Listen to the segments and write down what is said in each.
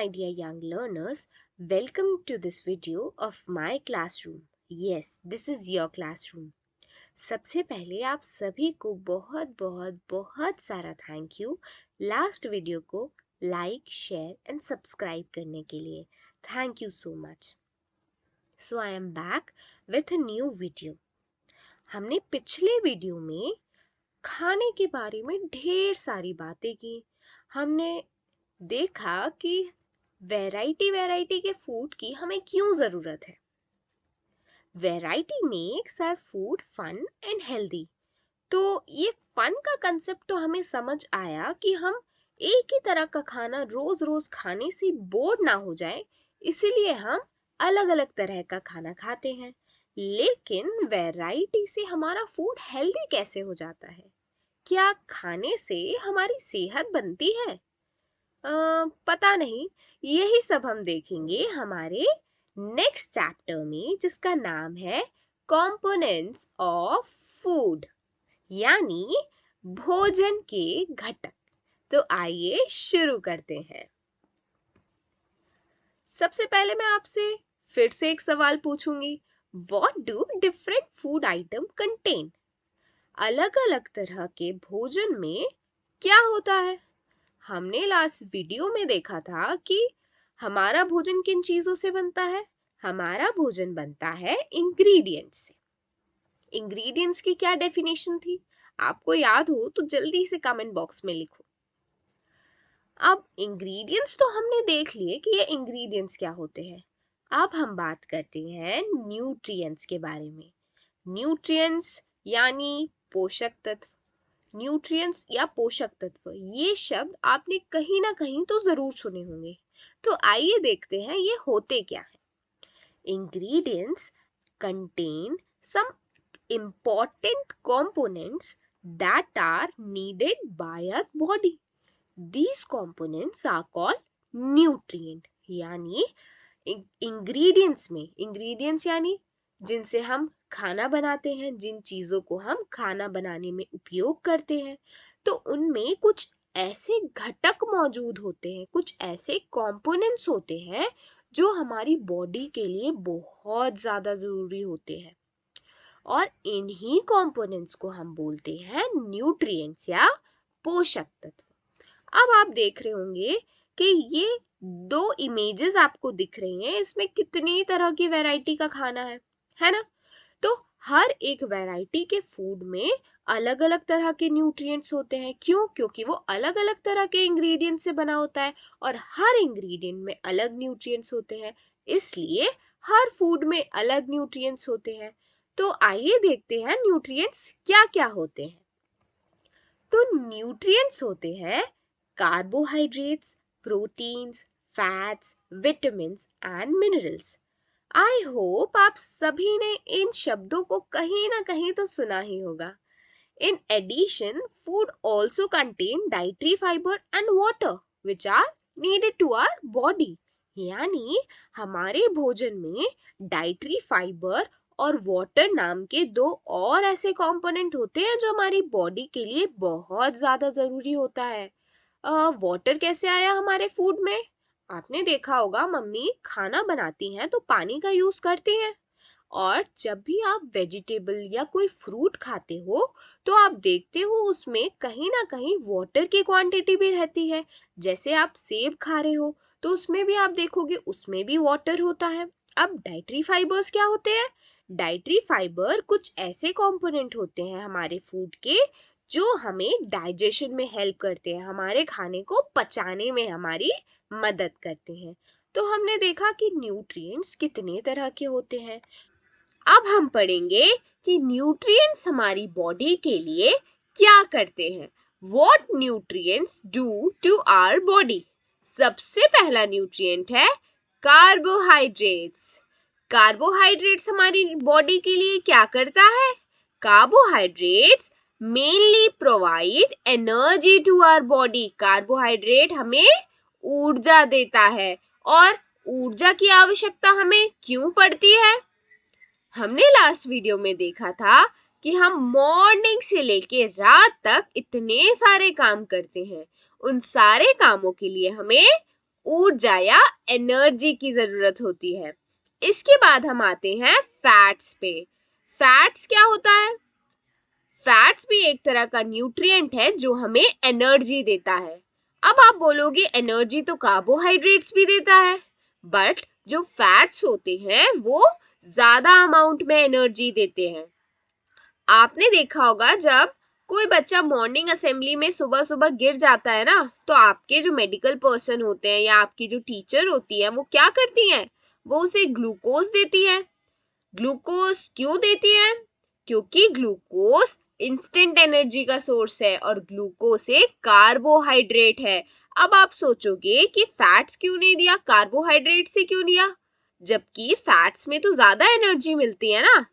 my dear young learners, welcome to this video of my classroom. Yes, this is your classroom. सबसे पहले आप सभी को बहुत बहुत बहुत सारा थैंक यू लास्ट वीडियो को लाइक, शेयर एंड सब्सक्राइब करने के लिए. Thank you so much. So I am back with a new video. हमने पिछले वीडियो में खाने के बारे में ढेर सारी बातें की. हमने देखा कि वैरायटी के फूड की हमें क्यों ज़रूरत है. Variety makes our food fun and healthy. तो ये फन का कंसेप्ट तो हमें समझ आया कि हम एक ही तरह का खाना रोज रोज खाने से बोर ना हो जाए, इसीलिए हम अलग अलग तरह का खाना खाते हैं. लेकिन वैरायटी से हमारा फूड हेल्दी कैसे हो जाता है? क्या खाने से हमारी सेहत बनती है? पता नहीं. यही सब हम देखेंगे हमारे नेक्स्ट चैप्टर में, जिसका नाम है कंपोनेंट्स ऑफ फूड, यानी भोजन के घटक. तो आइए शुरू करते हैं. सबसे पहले मैं आपसे फिर से एक सवाल पूछूंगी. What do different food atom contain? अलग अलग तरह के भोजन में क्या होता है? हमने लास्ट वीडियो में देखा था कि हमारा भोजन किन चीजों से बनता है. हमारा भोजन बनता है इंग्रेडिएंट्स से. इंग्रेडिएंट्स की क्या डेफिनेशन थी? आपको याद हो तो जल्दी से कमेंट बॉक्स में लिखो. अब इंग्रेडिएंट्स तो हमने देख लिए कि ये इंग्रेडिएंट्स क्या होते हैं. अब हम बात करते हैं न्यूट्रिएंट्स के बारे में. न्यूट्रिएंट्स यानी पोषक तत्व. न्यूट्रिएंट्स या पोषक तत्व, ये शब्द आपने कहीं ना कहीं तो जरूर सुने होंगे. तो आइए देखते हैं ये होते क्या है. Ingredients contain some important components that are needed by our body. These components are called nutrient. यानी ingredients में, ingredients यानी जिनसे हम खाना बनाते हैं, जिन चीज़ों को हम खाना बनाने में उपयोग करते हैं, तो उनमें कुछ ऐसे घटक मौजूद होते हैं, कुछ ऐसे कंपोनेंट्स होते हैं जो हमारी बॉडी के लिए बहुत ज़्यादा ज़रूरी होते हैं. और इन्हीं कंपोनेंट्स को हम बोलते हैं न्यूट्रिएंट्स या पोषक तत्व. अब आप देख रहे होंगे कि ये दो इमेजेस आपको दिख रही हैं. इसमें कितनी तरह की वैरायटी का खाना है ना? तो हर एक वैरायटी के फूड में अलग अलग तरह के न्यूट्रिएंट्स होते हैं. क्यों? क्योंकि वो अलग अलग तरह के इंग्रेडिएंट से बना होता है और हर इंग्रेडिएंट में अलग न्यूट्रिएंट्स होते हैं. इसलिए हर फूड में अलग न्यूट्रिएंट्स होते हैं. तो आइए देखते हैं न्यूट्रिएंट्स क्या क्या होते हैं. तो न्यूट्रिएंट्स होते हैं carbohydrates, proteins, fats, vitamins and minerals. I hope आप सभी ने इन शब्दों को कहीं ना कहीं तो सुना ही होगा. In addition, food also contain dietary fibre and water which are needed to our body. यानी हमारे भोजन में डाइटरी फाइबर और वाटर नाम के दो और ऐसे कंपोनेंट होते हैं जो हमारी बॉडी के लिए बहुत ज़्यादा ज़रूरी होता है. वाटर कैसे आया हमारे फूड में? आपने देखा होगा मम्मी खाना बनाती हैं तो पानी का यूज़ करती हैं. और जब भी आप वेजिटेबल या कोई फ्रूट खाते हो तो आप देखते हो उसमें कहीं ना कहीं वाटर की क्वांटिटी भी रहती है. जैसे आप सेब खा रहे हो तो उसमें भी आप देखोगे उसमें भी वाटर होता है. अब डाइटरी फाइबर्स क्या होते हैं? डाइटरी फाइबर कुछ ऐसे कंपोनेंट होते हैं हमारे फूड के जो हमें डाइजेशन में हेल्प करते हैं, हमारे खाने को पचाने में हमारी मदद करते हैं. तो हमने देखा कि न्यूट्रिएंट्स कितने तरह के होते हैं. अब हम पढ़ेंगे कि न्यूट्रिएंट्स हमारी बॉडी के लिए क्या करते हैं. What nutrients do to our body? सबसे पहला न्यूट्रिएंट है कार्बोहाइड्रेट्स. कार्बोहाइड्रेट्स हमारी बॉडी के लिए क्या करता है? Carbohydrates mainly provide energy to our body. Carbohydrate हमें ऊर्जा देता है. और ऊर्जा की आवश्यकता हमें क्यों पड़ती है? हमने लास्ट वीडियो में देखा था कि हम मॉर्निंग से लेके रात तक इतने सारे काम करते हैं. उन सारे कामों के लिए हमें ऊर्जा या एनर्जी की जरूरत होती है। इसके बाद हम आते हैं फैट्स पे। फैट्स क्या होता है? फैट्स भी एक तरह का न्यूट्रिएंट है जो हमें एनर्जी देता है। अब आप बोलोगे एनर्जी तो कार्बोहाइड्रेट्स भी देता है, बट जो फैट्स होते हैं वो ज्यादा अमाउंट में एनर्जी देते हैं। आपने देखा होगा जब कोई बच्चा मॉर्निंग असेंबली में सुबह सुबह गिर जाता है ना, तो आपके जो मेडिकल पर्सन होते हैं या आपकी जो टीचर होती है वो क्या करती हैं? वो उसे ग्लूकोज देती है। ग्लूकोज क्यों देती है? क्योंकि ग्लूकोज इंस्टेंट एनर्जी का सोर्स है और ग्लूकोज एक कार्बोहाइड्रेट है। अब आप सोचोगे कि फैट्स क्यों नहीं दिया, कार्बोहाइड्रेट से क्यों दिया, जबकि फैट्स में तो ज्यादा एनर्जी मिलती है ना।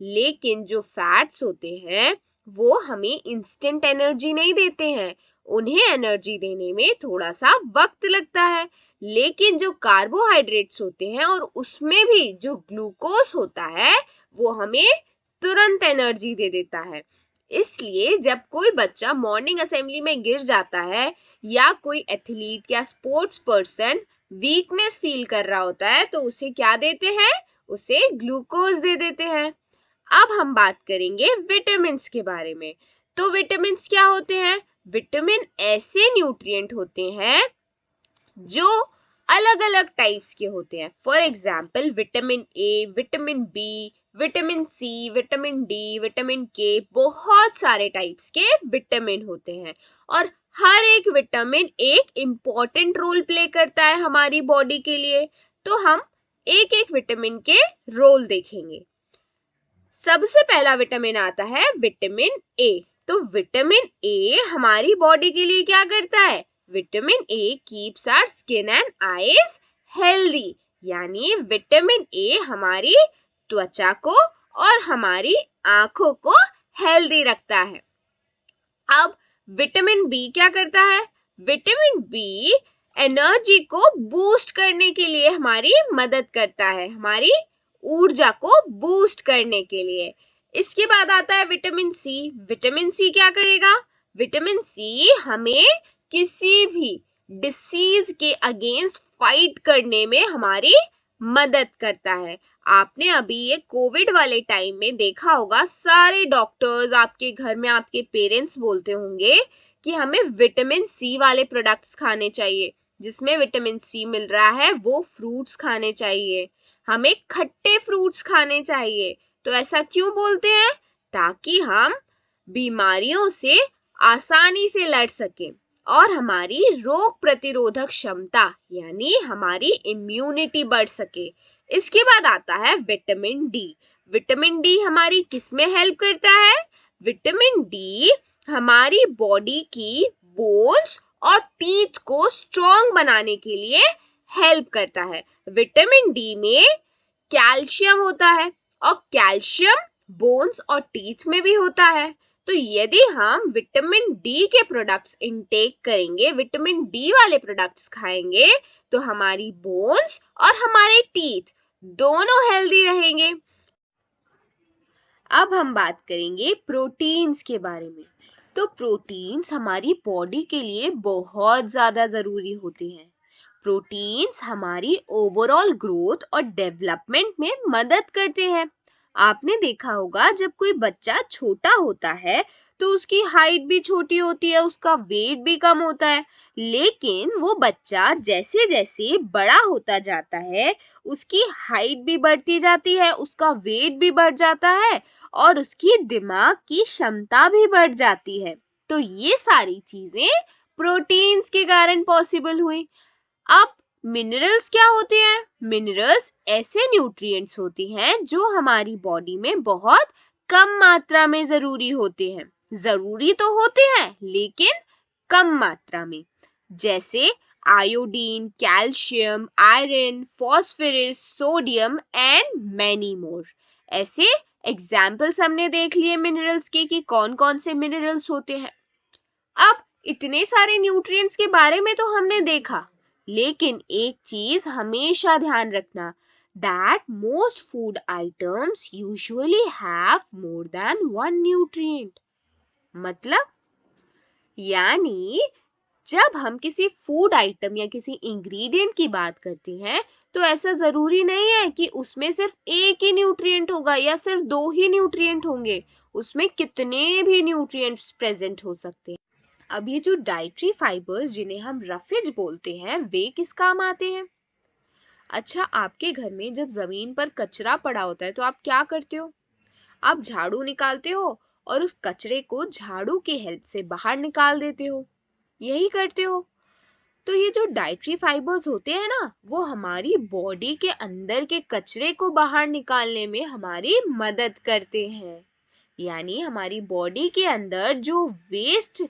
लेकिन जो फैट्स होते हैं वो हमें इंस्टेंट एनर्जी नहीं देते हैं, उन्हें एनर्जी देने में थोड़ा सा वक्त लगता है। लेकिन जो कार्बोहाइड्रेट्स होते हैं और उसमें भी जो ग्लूकोज होता है वो हमें तुरंत एनर्जी दे देता है। इसलिए जब कोई बच्चा मॉर्निंग असेंबली में गिर जाता है या कोई एथलीट या स्पोर्ट्स पर्सन वीकनेस फील कर रहा होता है तो उसे क्या देते हैं? उसे ग्लूकोज दे देते हैं। अब हम बात करेंगे विटामिन के बारे में। तो विटामिन क्या होते हैं? विटामिन ऐसे न्यूट्रिएंट होते हैं जो अलग अलग टाइप्स के होते हैं। For example vitamin A, vitamin B, vitamin C, vitamin D, vitamin K, बहुत सारे टाइप्स के विटामिन होते हैं और हर एक विटामिन एक इम्पॉर्टेंट रोल प्ले करता है हमारी बॉडी के लिए। तो हम एक एक विटामिन के रोल देखेंगे। सबसे पहला विटामिन आता है विटामिन ए। तो विटामिन ए हमारी बॉडी के लिए क्या करता है? Vitamin A keeps our skin and eyes healthy, यानी विटामिन ए हमारी त्वचा को और हमारी आंखों को हेल्दी रखता है। अब विटामिन बी क्या करता है? विटामिन बी एनर्जी को बूस्ट करने के लिए हमारी मदद करता है, हमारी ऊर्जा को बूस्ट करने के लिए। इसके बाद आता है विटामिन सी। विटामिन सी क्या करेगा? विटामिन सी हमें किसी भी डिसीज के अगेंस्ट फाइट करने में हमारी मदद करता है। आपने अभी ये कोविड वाले टाइम में देखा होगा, सारे डॉक्टर्स आपके घर में आपके पेरेंट्स बोलते होंगे कि हमें विटामिन सी वाले प्रोडक्ट्स खाने चाहिए। जिसमें विटामिन सी मिल रहा है वो फ्रूट्स खाने चाहिए, हमें खट्टे फ्रूट्स खाने चाहिए। तो ऐसा क्यों बोलते हैं? ताकि हम बीमारियों से आसानी से लड़ सकें और हमारी रोग प्रतिरोधक क्षमता यानी हमारी इम्यूनिटी बढ़ सके। इसके बाद आता है विटामिन डी। विटामिन डी हमारी किस में हेल्प करता है? विटामिन डी हमारी बॉडी की बोन्स और टीथ को स्ट्रॉन्ग बनाने के लिए हेल्प करता है। विटामिन डी में कैल्शियम होता है और कैल्शियम बोन्स और टीथ में भी होता है। तो यदि हम विटामिन डी के प्रोडक्ट्स इनटेक करेंगे, विटामिन डी वाले प्रोडक्ट्स खाएंगे, तो हमारी बोन्स और हमारे टीथ दोनों हेल्दी रहेंगे। अब हम बात करेंगे प्रोटीन्स के बारे में। तो प्रोटीन्स हमारी बॉडी के लिए बहुत ज़्यादा ज़रूरी होते हैं। प्रोटीन्स हमारी ओवरऑल ग्रोथ और डेवलपमेंट में मदद करते हैं। आपने देखा होगा जब कोई बच्चा छोटा होता है तो उसकी हाइट भी छोटी होती है, उसका वेट भी कम होता है। लेकिन वो बच्चा जैसे जैसे बड़ा होता जाता है उसकी हाइट भी बढ़ती जाती है, उसका वेट भी बढ़ जाता है और उसकी दिमाग की क्षमता भी बढ़ जाती है। तो ये सारी चीजें प्रोटीन्स के कारण पॉसिबल हुई। अब मिनरल्स क्या होते हैं? मिनरल्स ऐसे न्यूट्रिएंट्स होते हैं जो हमारी बॉडी में बहुत कम मात्रा में जरूरी होते हैं। जरूरी तो होते हैं लेकिन कम मात्रा में, जैसे iodine, calcium, iron, phosphorus, sodium and many more. ऐसे एग्जाम्पल्स हमने देख लिए मिनरल्स के कि कौन कौन से मिनरल्स होते हैं। अब इतने सारे न्यूट्रिएंट्स के बारे में तो हमने देखा, लेकिन एक चीज हमेशा ध्यान रखना, that most food items usually have more than one nutrient। मतलब यानी जब हम किसी फूड आइटम या किसी इंग्रेडिएंट की बात करते हैं तो ऐसा जरूरी नहीं है कि उसमें सिर्फ एक ही न्यूट्रिएंट होगा या सिर्फ दो ही न्यूट्रिएंट होंगे। उसमें कितने भी न्यूट्रिएंट्स प्रेजेंट हो सकते हैं। अब ये जो डाइटरी फाइबर्स जिन्हें हम रफेज बोलते हैं वे किस काम आते हैं? अच्छा, आपके घर में जब जमीन पर कचरा पड़ा होता है तो आप क्या करते हो? आप झाड़ू निकालते हो और उस कचरे को झाड़ू की हेल्प से बाहर निकाल देते हो, यही करते हो। तो ये जो डाइटरी फाइबर्स होते हैं ना, वो हमारी बॉडी के अंदर के कचरे को बाहर निकालने में हमारी मदद करते हैं। यानी हमारी बॉडी के अंदर जो वेस्ट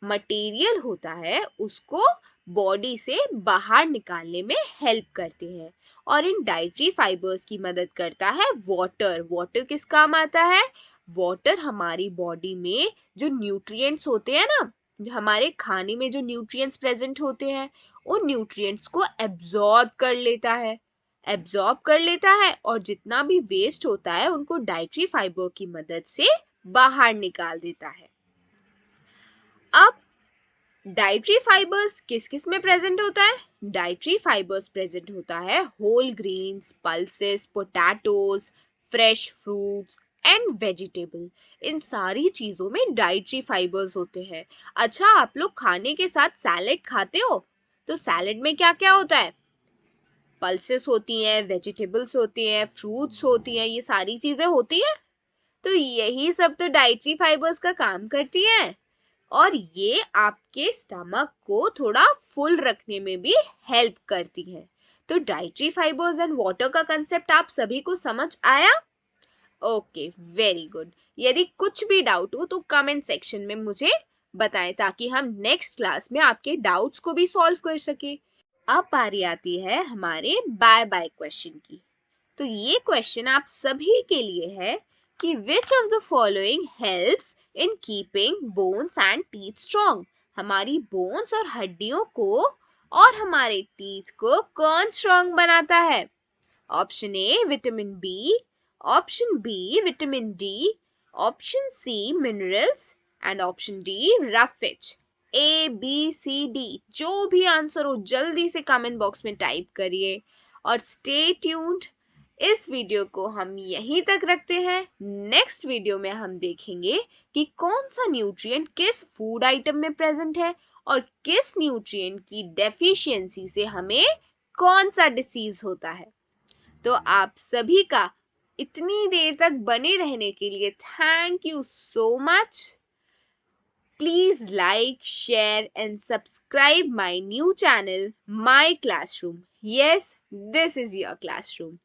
मटेरियल होता है उसको बॉडी से बाहर निकालने में हेल्प करते हैं। और इन डाइटरी फाइबर्स की मदद करता है वाटर। वाटर किस काम आता है? वाटर हमारी बॉडी में जो न्यूट्रिएंट्स होते हैं ना, हमारे खाने में जो न्यूट्रिएंट्स प्रेजेंट होते हैं उन न्यूट्रिएंट्स को एब्जॉर्ब कर लेता है और जितना भी वेस्ट होता है उनको डाइटरी फाइबर की मदद से बाहर निकाल देता है। अब डाइटरी फाइबर्स किस किस में प्रेजेंट होता है? डाइटरी फाइबर्स प्रेजेंट होता है whole grains, pulses, potatoes, fresh fruits and vegetable. इन सारी चीजों में डाइटरी फाइबर्स होते हैं। अच्छा, आप लोग खाने के साथ सैलेड खाते हो तो सैलेड में क्या क्या होता है? पल्सेस होती हैं, वेजिटेबल्स होती हैं, फ्रूट्स होती हैं, ये सारी चीजें होती हैं। तो यही सब तो डाइटरी फाइबर्स का काम करती हैं और ये आपके स्टमक को थोड़ा फुल रखने में भी हेल्प करती है। तो डाइटरी फाइबर्स एंड वाटर का कंसेप्ट आप सभी को समझ आया? Okay, very good. यदि कुछ भी डाउट हो तो कमेंट सेक्शन में मुझे बताएं ताकि हम नेक्स्ट क्लास में आपके डाउट्स को भी सॉल्व कर सके। अब बारी आती है हमारे बाय बाय क्वेश्चन की। तो ये क्वेश्चन आप सभी के लिए है कि which of the following helps in keeping bones and teeth strong? हमारी बोन्स और हड्डियों को और हमारे टीथ को कौन स्ट्रॉन्ग बनाता है? Option A vitamin B, option B vitamin D, option C minerals and option D roughage. A B C D, जो भी आंसर हो जल्दी से कमेंट बॉक्स में टाइप करिए और स्टे ट्यून्ड। इस वीडियो को हम यहीं तक रखते हैं। नेक्स्ट वीडियो में हम देखेंगे कि कौन सा न्यूट्रिएंट किस फूड आइटम में प्रेजेंट है और किस न्यूट्रिएंट की डेफिशिएंसी से हमें कौन सा डिसीज होता है। तो आप सभी का इतनी देर तक बने रहने के लिए thank you so much. Please like, share and subscribe my new channel, My Classroom. Yes, this is your classroom.